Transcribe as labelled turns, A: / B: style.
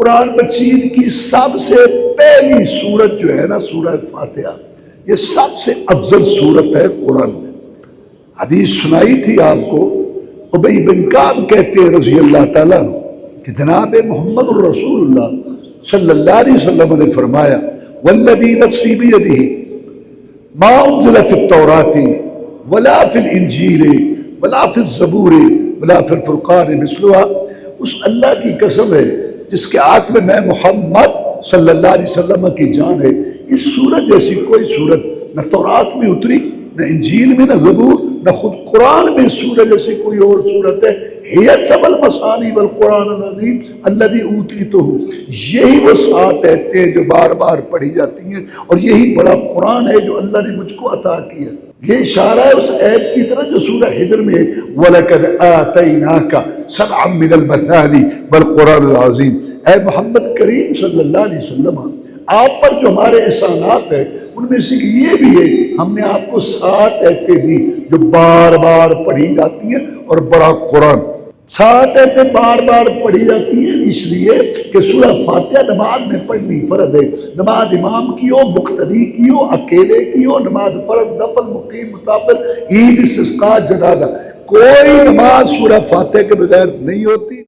A: قرآن مجید کی سب سے پہلی سورت جو ہے نا سورہ فاتحہ، یہ سب سے افضل سورت ہے قرآن میں۔ حدیث سنائی تھی آپ کو، ابی بن کعب کہتے ہیں رضی اللہ تعالیٰ عنہ کہ جناب محمد الرسول اللہ صلی اللہ علیہ وسلم نے فرمایا والذی نفسی بیدہ ما انزل فی التوراۃ ولا فی الانجیل ولا فی الزبور ولا فی الفرقان مثلھا، اس اللہ کی قسم ہے جس کے ہاتھ میں محمد صلی اللہ علیہ وسلم کی جان ہے، اس سورت جیسی کوئی سورت نہ تورات میں اتری، نہ انجیل میں، نہ زبور، نہ خود قرآن میں سورت جیسی کوئی اور سورت ہے۔ ہی سب المثانی والقرآن العظیم الذی اوتیتہ، یہی وہ 7 آیتیں جو بار بار پڑھی جاتی ہیں، اور یہی بڑا قرآن ہے جو اللہ نے مجھ کو عطا کیا۔ یہ اشارہ ہے اس آیت کی طرح جو سورہ حجر میں ہے وَلَقَدْ آتَيْنَاكَ سَبْعًا مِنَ الْمَثَانِي وَالْقُرْآنِ الْعَظِيمِ، اے محمد کریم صلی اللہ علیہ وسلم، آپ پر جو ہمارے احسانات ہیں ان میں سے یہ بھی ہے ہم نے آپ کو 7 آیتیں دی جو بار بار پڑھی جاتی ہیں، اور بڑا قرآن 7 آیتیں بار بار پڑھی جاتی ہیں اس لیے کہ سورہ فاتحہ نماز میں پڑھنی فرض ہے، نماز امام کی ہو، مقتدی کی ہو، اکیلے کی ہو، نماز فرض، نفل، مقیم، مسافر، عید، استسقاء، جنازہ، کوئی نماز سورہ فاتحہ کے بغیر نہیں ہوتی۔